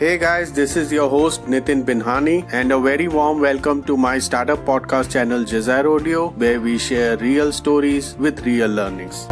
Hey guys, this is your host Nitin Binhani and a very warm welcome to my startup podcast channel JasaRodio, where we share real stories with real learnings.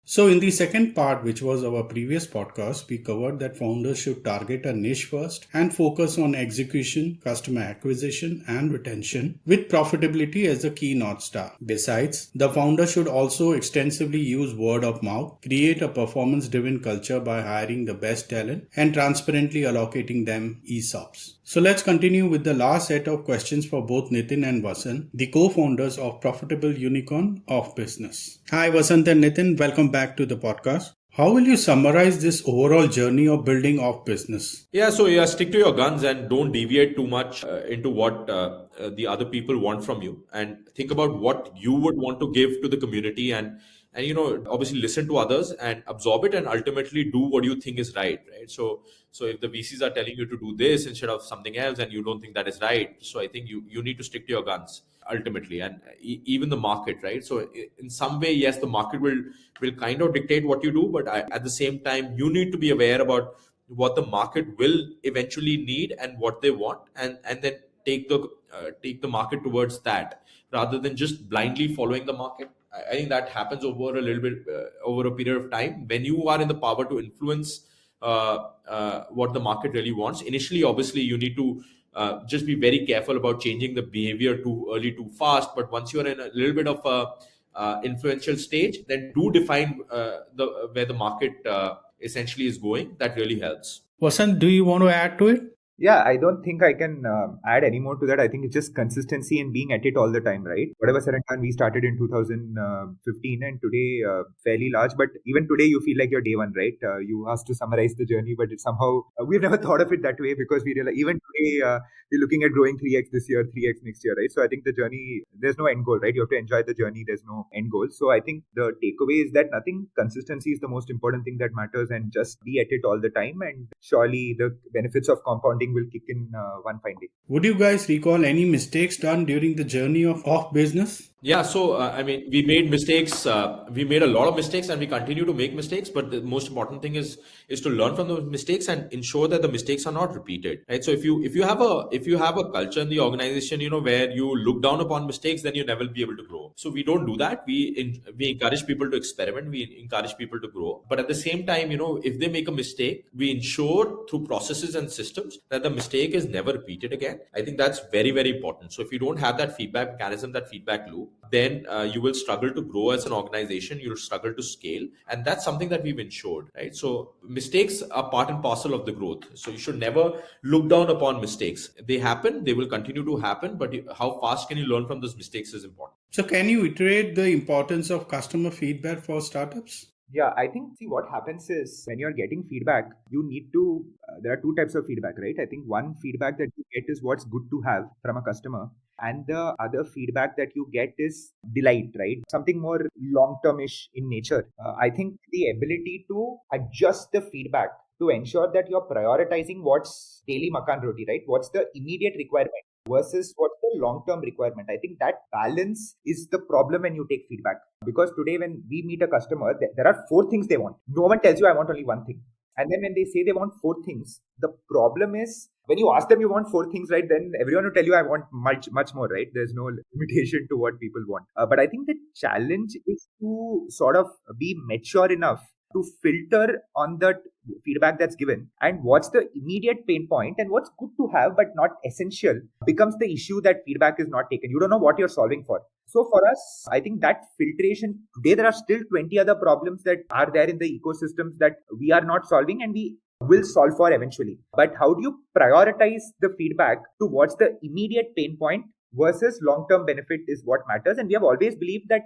So in the second part, which was our previous podcast, we covered that founders should target a niche first and focus on execution, customer acquisition and retention with profitability as the key North Star. Besides, the founder should also extensively use word of mouth, create a performance-driven culture by hiring the best talent and transparently allocating them ESOPs. So let's continue with the last set of questions for both Nitin and Vasant, the co-founders of profitable unicorn OfBusiness. Hi Vasant and Nitin, welcome back to the podcast. How will you summarize this overall journey of building OfBusiness? So stick to your guns and don't deviate too much into what the other people want from you, and think about what you would want to give to the community, and obviously listen to others and absorb it and ultimately do what you think is right. So if the VCs are telling you to do this instead of something else and you don't think that is right, so I think you need to stick to your guns ultimately, and even the market, right? So in some way, yes, the market will kind of dictate what you do, but at the same time you need to be aware about what the market will eventually need and what they want, and then take the market towards that rather than just blindly following the market. I think that happens over a little bit over a period of time when you are in the power to influence what the market really wants. Initially, obviously, you need to just be very careful about changing the behavior too early, too fast. But once you are in a little bit of a influential stage, then do define where the market essentially is going. That really helps. Vasant, do you want to add to it? Yeah, I don't think I can add any more to that. I think it's just consistency and being at it all the time, right? Whatever said and done, we started in 2015 and today fairly large. But even today, you feel like you're day one, right? You asked to summarize the journey, but it's somehow we've never thought of it that way because we realize even today we're looking at growing 3x this year, 3x next year, right? So I think the journey, there's no end goal, right? You have to enjoy the journey. There's no end goal. So I think the takeaway is that consistency is the most important thing that matters, and just be at it all the time. And surely the benefits of compounding will kick in one fine day. Would you guys recall any mistakes done during the journey of OfBusiness? Yeah, so we made mistakes. We made a lot of mistakes, and we continue to make mistakes. But the most important thing is to learn from those mistakes and ensure that the mistakes are not repeated. Right. So if you have a culture in the organization, where you look down upon mistakes, then you never be able to grow. So we don't do that. We encourage people to experiment. We encourage people to grow. But at the same time, if they make a mistake, we ensure through processes and systems that the mistake is never repeated again. I think that's very, very important. So if you don't have that feedback mechanism, that feedback loop, then you will struggle to grow as an organization. You'll struggle to scale. And that's something that we've ensured, right? So mistakes are part and parcel of the growth. So you should never look down upon mistakes. They happen, they will continue to happen, but how fast can you learn from those mistakes is important. So can you iterate the importance of customer feedback for startups? Yeah, I think, what happens is when you're getting feedback, you need to, there are two types of feedback, right? I think one feedback that you get is what's good to have from a customer. And the other feedback that you get is delight, right? Something more long-term-ish in nature. I think the ability to adjust the feedback to ensure that you're prioritizing what's daily makan roti, right? What's the immediate requirement versus what's the long-term requirement. I think that balance is the problem when you take feedback. Because today when we meet a customer, there are 4 things they want. No one tells you I want only one thing. And then when they say they want 4 things, the problem is when you ask them you want 4 things, right, then everyone will tell you I want much, much more, right? There's no limitation to what people want. But I think the challenge is to sort of be mature enough to filter on the feedback that's given and what's the immediate pain point and what's good to have but not essential becomes the issue that feedback is not taken. You don't know what you're solving for. So for us, I think that filtration, today there are still 20 other problems that are there in the ecosystems that we are not solving and we will solve for eventually. But how do you prioritize the feedback to what's the immediate pain point versus long-term benefit is what matters. And we have always believed that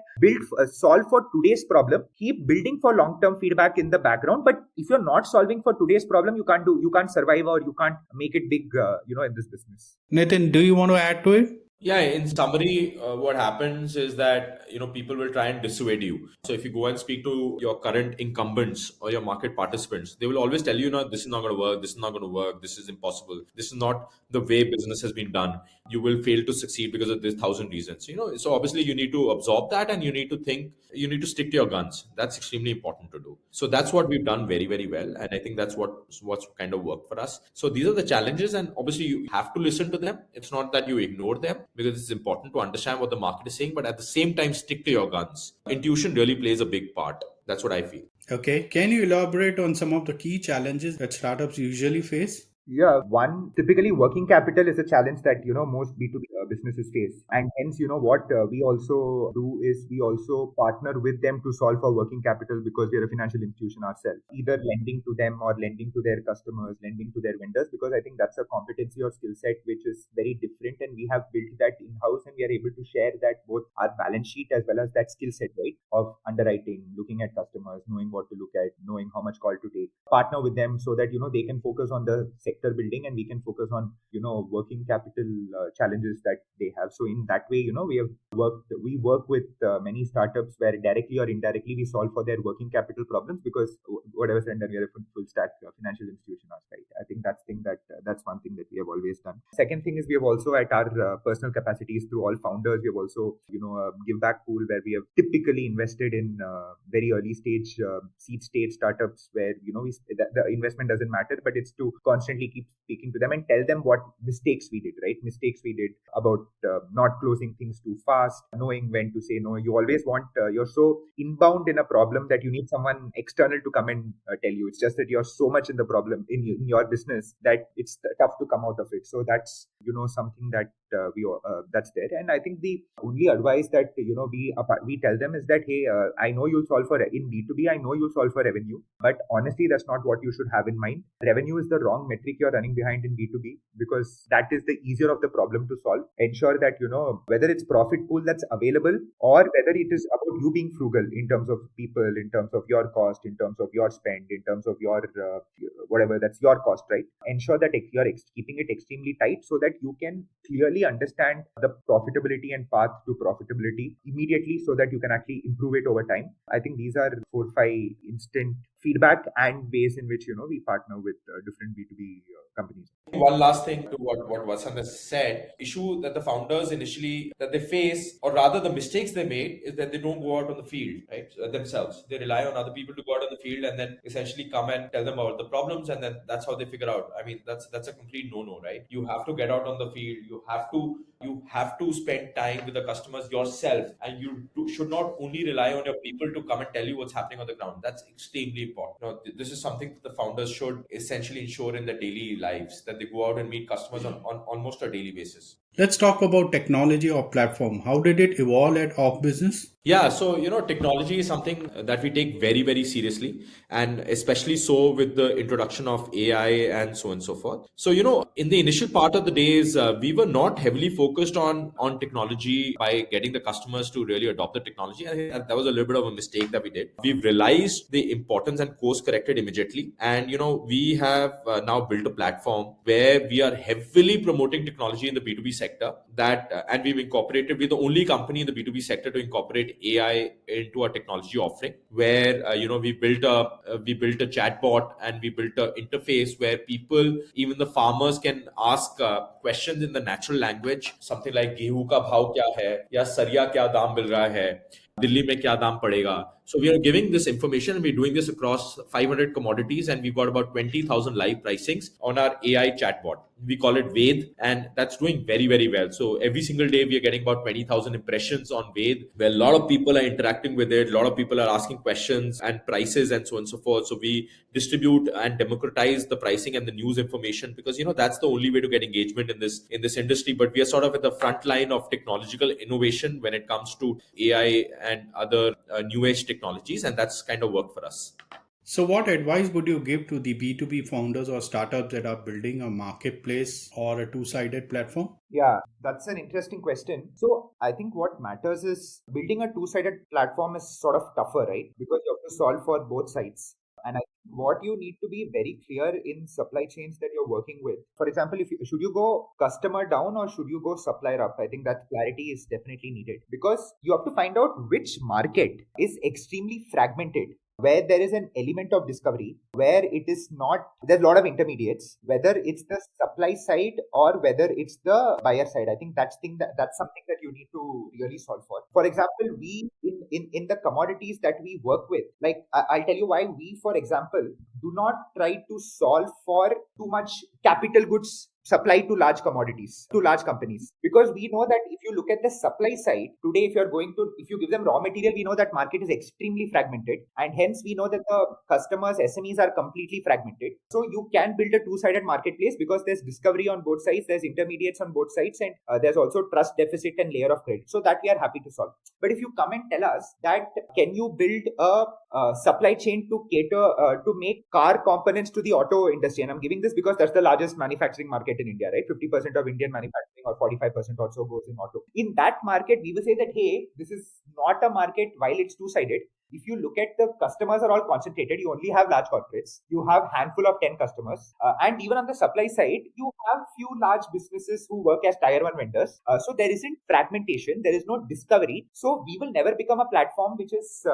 solve for today's problem, keep building for long-term feedback in the background. But if you're not solving for today's problem, you can't survive or you can't make it big, in this business. Nitin, do you want to add to it? Yeah, in summary, what happens is that people will try and dissuade you. So if you go and speak to your current incumbents or your market participants, they will always tell you, this is not going to work, this is not going to work, this is impossible, this is not the way business has been done. You will fail to succeed because of this thousand reasons. So obviously you need to absorb that, and you need to think, you need to stick to your guns. That's extremely important to do. So that's what we've done very, very well, and I think that's what's kind of worked for us. So these are the challenges, and obviously you have to listen to them. It's not that you ignore them, because it's important to understand what the market is saying, but at the same time stick to your guns. Intuition really plays a big part. That's what I feel. Okay, can you elaborate on some of the key challenges that startups usually face? Yeah, one, typically working capital is a challenge that most B2B businesses face, and hence what we also do is we also partner with them to solve for working capital, because we are a financial institution ourselves, either lending to them or lending to their customers, lending to their vendors, because I think that's a competency or skill set which is very different, and we have built that in house, and we are able to share that both our balance sheet as well as that skill set, right, of underwriting, looking at customers, knowing what to look at, knowing how much call to take, partner with them so that they can focus on the sector building, and we can focus on working capital challenges that they have. So in that way, we work with many startups where directly or indirectly we solve for their working capital problems, because whatever said, we are a full stack financial institution, right? I think that's one thing that we have always done. Second thing is, we have also, at our personal capacities through all founders, we have also a give back pool where we have typically invested in very early stage seed stage startups, where the investment doesn't matter, but it's to constantly keep speaking to them and tell them what mistakes we did, right? Mistakes we did about not closing things too fast, knowing when to say no. You always want, you're so inbound in a problem that you need someone external to come and tell you. It's just that you're so much in the problem in your business that it's tough to come out of it. So that's something that that's there. And I think the only advice that we tell them is that, hey, I know you'll solve for in B2B, I know you'll solve for revenue, but honestly, that's not what you should have in mind. Revenue is the wrong metric you're running behind in B2B, because that is the easier of the problem to solve. Ensure that whether it's profit pool that's available, or whether it is about you being frugal in terms of people, in terms of your cost, in terms of your spend, in terms of your whatever, that's your cost, right? Ensure that you're keeping it extremely tight, so that you can clearly understand the profitability and path to profitability immediately, so that you can actually improve it over time. I think these are 4-5 instant feedback and ways in which we partner with different B2B companies. One last thing to what Vasant has said, issue that the founders initially that they face, or rather the mistakes they made, is that they don't go out on the field, right, themselves. They rely on other people to go out on the field and then essentially come and tell them about the problems, and then that's how they figure out. I mean, that's a complete no-no, right? You have to get out on the field. You have to spend time with the customers yourself, and should not only rely on your people to come and tell you what's happening on the ground. That's extremely important. This is something that the founders should essentially ensure in their daily lives, that they go out and meet customers on almost a daily basis. Let's talk about technology or platform. How did it evolve at OfBusiness? Yeah, so technology is something that we take very, very seriously, and especially so with the introduction of AI and so on and so forth. So in the initial part of the days, we were not heavily focused on technology by getting the customers to really adopt the technology. I think that was a little bit of a mistake that we did. We've realized the importance and course corrected immediately, and we have now built a platform where we are heavily promoting technology in the B2B sector. And we've incorporated. We're the only company in the B2B sector to incorporate AI into our technology offering, where we built a chatbot, and we built an interface where people, even the farmers, can ask questions in the natural language, something like गेहूं का भाव क्या है, या सरिया क्या दाम मिल रहा है, दिल्ली में क्या दाम पड़ेगा. So we are giving this information, and we're doing this across 500 commodities, and we've got about 20,000 live pricings on our AI chatbot. We call it Ved, and that's doing very, very well. So every single day we are getting about 20,000 impressions on Ved, where a lot of people are interacting with it. A lot of people are asking questions and prices and so on and so forth. So we distribute and democratize the pricing and the news information, because that's the only way to get engagement in this industry. But we are sort of at the front line of technological innovation when it comes to AI and other new age technologies, and that's kind of work for us. So what advice would you give to the B2B founders or startups that are building a marketplace or a two-sided platform? Yeah, that's an interesting question. So I think what matters is building a two-sided platform is sort of tougher, right? Because you have to solve for both sides. And what you need to be very clear in supply chains that you're working with. For example, should you go customer down or should you go supplier up? I think that clarity is definitely needed, because you have to find out which market is extremely fragmented, where there is an element of discovery, where it is not, there's a lot of intermediates, whether it's the supply side or whether it's the buyer side. I think that's something that you need to really solve for. For example, we in the commodities that we work with, like I'll tell you why we, for example, do not try to solve for too much capital goods supply to large commodities, to large companies, because we know that if you look at the supply side today, if you give them raw material, we know that market is extremely fragmented, and hence we know that the customers, SMEs, are completely fragmented. So you can build a two-sided marketplace because there's discovery on both sides, there's intermediates on both sides, and there's also trust deficit and layer of credit. So that we are happy to solve. But if you come and tell us that can you build a supply chain to cater to make car components to the auto industry, and I'm giving this because that's the largest manufacturing market in India, right? 50% of Indian manufacturing or 45% also goes in auto. In that market, we will say that, hey, this is not a market while it's two-sided. If you look at the customers are all concentrated, you only have large corporates, you have handful of 10 customers, and even on the supply side, you have few large businesses who work as tier 1 vendors. So there isn't fragmentation, there is no discovery. So we will never become a platform which is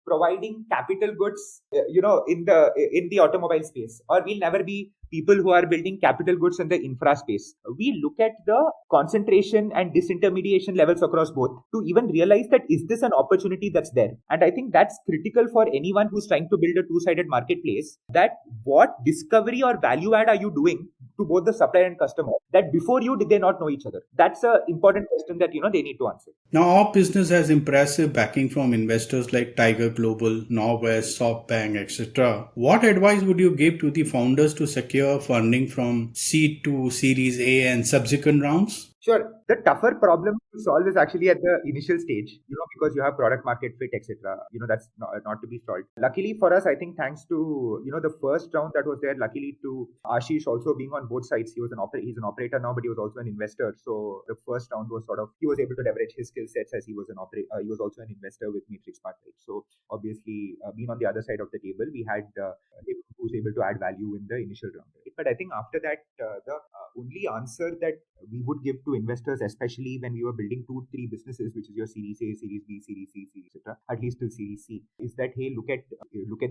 providing capital goods, in the automobile space, or we'll never be people who are building capital goods in the infra space. We look at the concentration and disintermediation levels across both to even realize that is this an opportunity that's there. And I think that's critical for anyone who's trying to build a two-sided marketplace, that what discovery or value add are you doing to both the supplier and customer, that before you did they not know each other? That's an important question that they need to answer. Now, OfBusiness has impressive backing from investors like Tiger Global, Norwest, SoftBank, etc. What advice would you give to the founders to secure funding from seed to Series A and subsequent rounds? Sure. The tougher problem to solve is actually at the initial stage, because you have product market fit, etc. That's not to be solved. Luckily for us, I think thanks to, the first round that was there, luckily to Ashish also being on both sides. He's an operator now, but he was also an investor. So the first round was he was able to leverage his skill sets as he was an operator. He was also an investor with Matrix Part, right? So obviously, being on the other side of the table, we had him who's able to add value in the initial round. Right? But I think after that, the only answer that we would give to investors, especially when we were building 2-3 businesses, which is your Series A, Series B, Series C, etc., at least till Series C, is that, hey, look at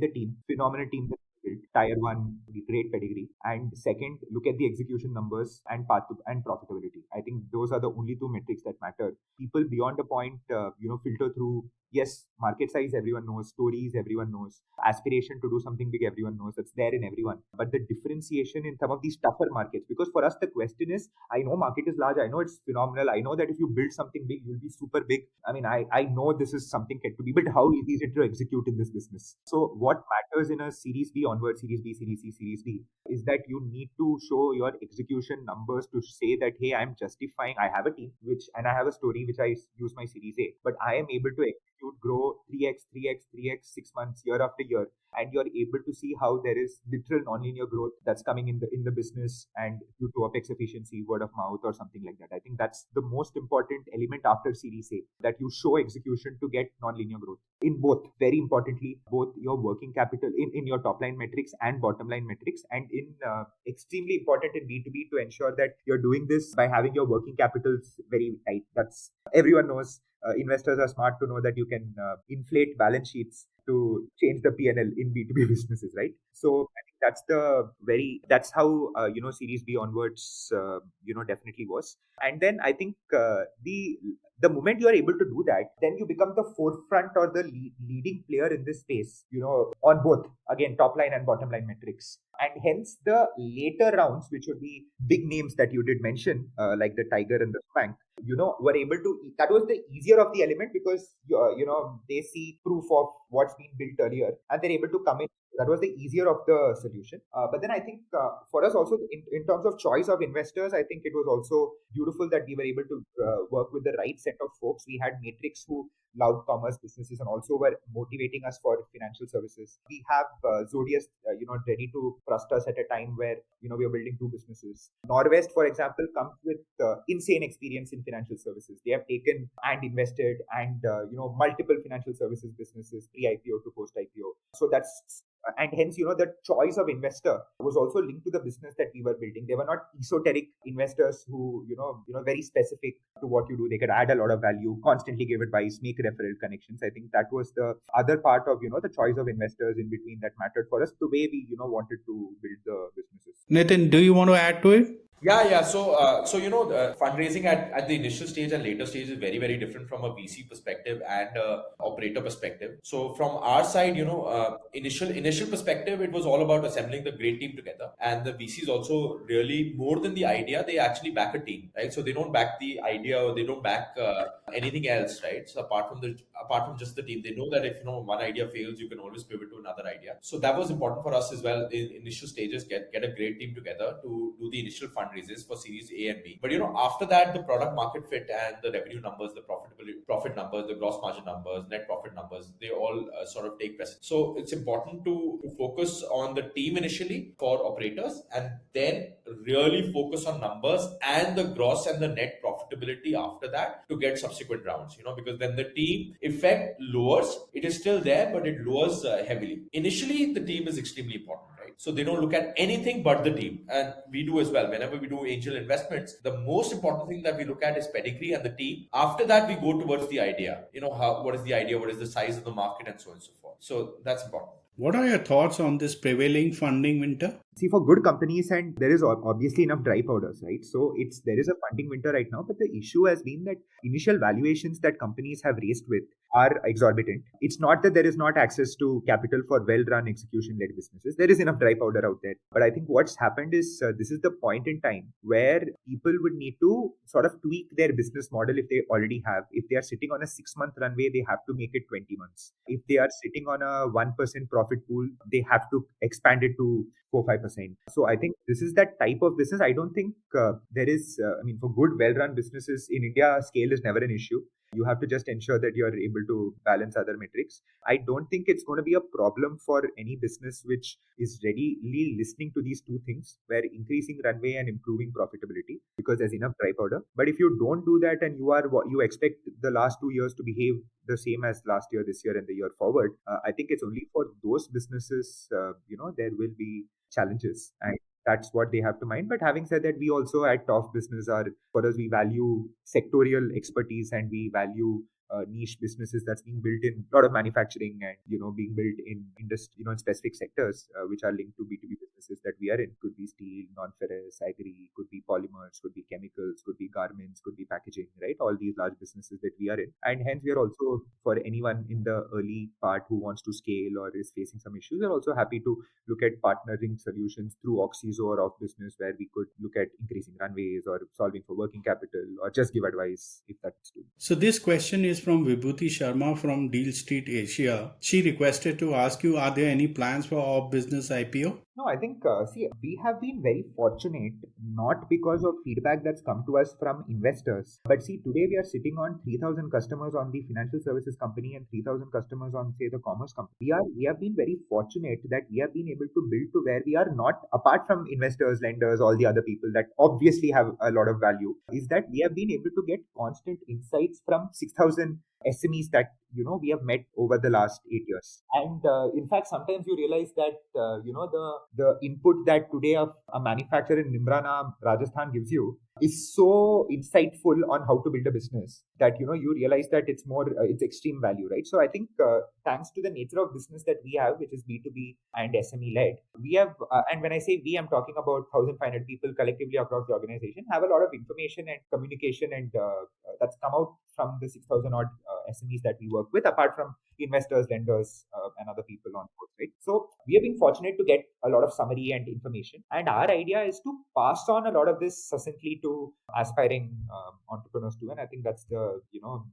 the team, phenomenal team that we built, tier 1, great pedigree, and second, look at the execution numbers and path to, and profitability. I think those are the only two metrics that matter. People beyond a point, filter through. Yes, market size, everyone knows. Stories, everyone knows. Aspiration to do something big, everyone knows. That's there in everyone. But the differentiation in some of these tougher markets, because for us, the question is, I know market is large. I know it's phenomenal. I know that if you build something big, you'll be super big. I mean, I know this is something to be, but how easy is it to execute in this business? So what matters in a Series B onward, Series B, Series C, Series D, is that you need to show your execution numbers to say that, hey, I'm justifying, I have a team, and I have a story which I use my Series A, but I am able to execute, grow 3x, 6 months, year after year, and you're able to see how there is literal nonlinear growth that's coming in the business, and due to OpEx efficiency, word of mouth, or something like that. I think that's the most important element after Series A, that you show execution to get nonlinear growth in both, very importantly, both your working capital in your top line metrics and bottom line metrics, and in extremely important in B2B to ensure that you're doing this by having your working capitals very tight. That's everyone knows. Investors are smart to know that you can inflate balance sheets to change the P&L in B2B businesses, right? So I think that's how Series B onwards definitely was. And then I think the moment you are able to do that, then you become the forefront or the leading player in this space, on both, again, top line and bottom line metrics. And hence the later rounds, which would be big names that you did mention, like the Tiger and the Spank, were able to, that was the easier of the element, because, they see proof of what's been built earlier and they're able to come in. That was the easier of the solution. But then I think for us also, in terms of choice of investors, I think it was also beautiful that we were able to work with the right set of folks. We had Matrix, who loved commerce businesses and also were motivating us for financial services. We have Zodius, ready to trust us at a time where, we are building 2 businesses. Norwest, for example, comes with insane experience in financial services. They have taken and invested and, multiple financial services businesses, pre-IPO to post-IPO. So that's And hence, the choice of investor was also linked to the business that we were building. They were not esoteric investors who, very specific to what you do. They could add a lot of value, constantly give advice, make referral connections. I think that was the other part of, the choice of investors in between that mattered for us, the way we, wanted to build the businesses. Nitin, do you want to add to it? Yeah. So fundraising at the initial stage and later stage is very, very different from a VC perspective and operator perspective. So from our side, initial perspective, it was all about assembling the great team together. And the VCs also really, more than the idea, they actually back a team, right? So they don't back the idea or they don't back anything else, right? So apart from just the team, they know that if one idea fails, you can always pivot to another idea. So that was important for us as well in initial stages. Get a great team together to do the initial fundraisers for Series A and B. But after that, the product market fit and the revenue numbers, the profit numbers, the gross margin numbers, net profit numbers, they all sort of take precedence. So it's important to focus on the team initially for operators, and then really focus on numbers and the gross and the net profitability after that to get subsequent rounds. Because when the team effect lowers, it is still there, but it lowers heavily. Initially, the team is extremely important. So they don't look at anything but the team. And we do as well. Whenever we do angel investments, the most important thing that we look at is pedigree and the team. After that, we go towards the idea. What is the idea? What is the size of the market and so on and so forth. So that's important. What are your thoughts on this prevailing funding winter? See, for good companies, and there is obviously enough dry powders, right? So there is a funding winter right now, but the issue has been that initial valuations that companies have raised with are exorbitant. It's not that there is not access to capital for well-run execution-led businesses. There is enough dry powder out there. But I think what's happened is this is the point in time where people would need to sort of tweak their business model if they already have. If they are sitting on a 6-month runway, they have to make it 20 months. If they are sitting on a 1% profit pool, they have to expand it to 4-5%. So I think this is that type of business. I don't think there is, for good, well-run businesses in India, scale is never an issue. You have to just ensure that you're able to balance other metrics. I don't think it's going to be a problem for any business which is readily listening to these two things, where increasing runway and improving profitability, because there's enough dry powder. But if you don't do that and you expect the last 2 years to behave the same as last year, this year, and the year forward, I think it's only for those businesses, there will be challenges. And that's what they have to mind. But having said that, we also at OfBusiness for us, we value sectorial expertise and we value niche businesses that's being built in a lot of manufacturing and being built in industry, in specific sectors which are linked to B2B businesses that we are in. Could be steel, non-ferrous, agri, could be polymers, could be chemicals, could be garments, could be packaging, right? All these large businesses that we are in. And hence we are also, for anyone in the early part who wants to scale or is facing some issues, we're also happy to look at partnering solutions through Oxizo or OfBusiness, where we could look at increasing runways or solving for working capital or just give advice if that's true. So this question is from Vibhuti Sharma from Deal Street Asia. She requested to ask you, are there any plans for OfBusiness IPO? No, I think, we have been very fortunate, not because of feedback that's come to us from investors, but today we are sitting on 3,000 customers on the financial services company and 3,000 customers on, say, the commerce company. We have been very fortunate that we have been able to build to where we are not, apart from investors, lenders, all the other people that obviously have a lot of value, is that we have been able to get constant insights from 6,000 SMEs that we have met over the last 8 years. And in fact, sometimes you realize that the input that today a manufacturer in Nimrana, Rajasthan gives you is so insightful on how to build a business that you realize that it's extreme value, right? So I think thanks to the nature of business that we have, which is B2B and SME led, we have and when I say we, I'm talking about 1,500 people collectively across the organization, have a lot of information and communication and that's come out from the 6,000 odd SMEs that we work with, apart from investors, lenders, and other people on board, right? So we have been fortunate to get a lot of summary and information, and our idea is to pass on a lot of this succinctly to aspiring entrepreneurs too. And I think that's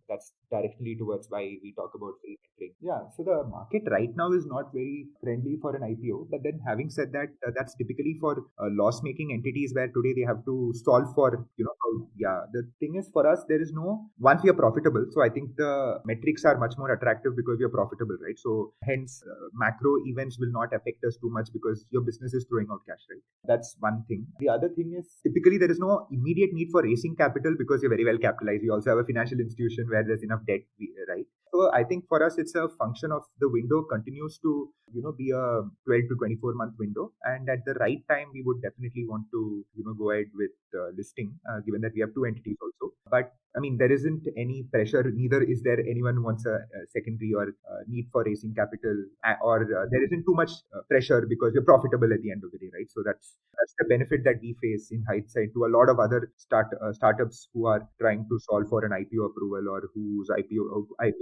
that's directionally towards why we talk about free mentoring. Yeah. So the market right now is not very friendly for an IPO. But then having said that, that's typically for loss-making entities where today they have to solve for, the thing is for us, there is once we are profitable. So I think the metrics are much more attractive because we are profitable, right? So hence macro events will not affect us too much because your business is throwing out cash, right? That's one thing. The other thing is typically there is no immediate need for raising capital because you're very well capitalized. We also have a financial institution where there's enough debt, right? So I think for us, it's a function of the window continues to, be a 12 to 24 month window. And at the right time, we would definitely want to, go ahead with listing, given that we have two entities also. But I mean, there isn't any pressure, neither is there anyone who wants a secondary or need for raising capital, or there isn't too much pressure because you're profitable at the end of the day, right? So that's the benefit that we face in hindsight to a lot of other startups who are trying to solve for an IPO approval or whose IPOs are on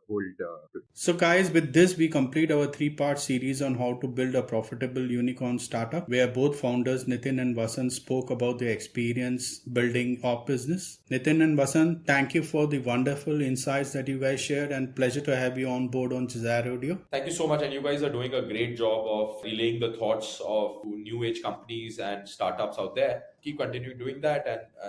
hold. So guys, with this we complete our 3-part series on how to build a profitable unicorn startup, where both founders Nitin and Vasant spoke about their experience building OfBusiness. Nitin and Vasant, thank you for the wonderful insights that you guys shared, and pleasure to have you on board on JasaRodio. Thank you so much, and you guys are doing a great job of relaying the thoughts of new age companies and startups out there. Keep continuing doing that,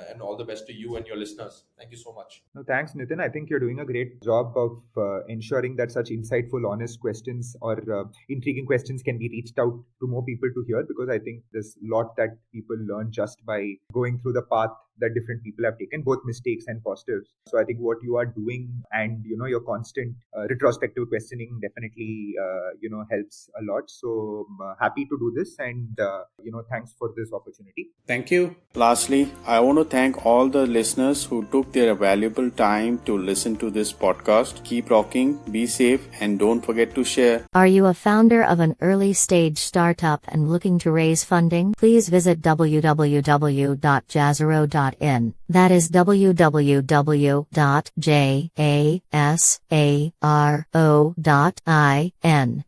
and all the best to you and your listeners. Thank you so much. No, thanks, Nitin. I think you're doing a great job of ensuring that such insightful, honest questions or intriguing questions can be reached out to more people to hear, because I think there's a lot that people learn just by going through the path that different people have taken, both mistakes and positives. So I think what you are doing and, your constant retrospective questioning definitely, helps a lot. So happy to do this, and, thanks for this opportunity. Thank you. Lastly, I want to thank all the listeners who took their valuable time to listen to this podcast. Keep rocking, be safe, and don't forget to share. Are you a founder of an early stage startup and looking to raise funding? Please visit www.JasaRodio.in. That is www.jasaro.in.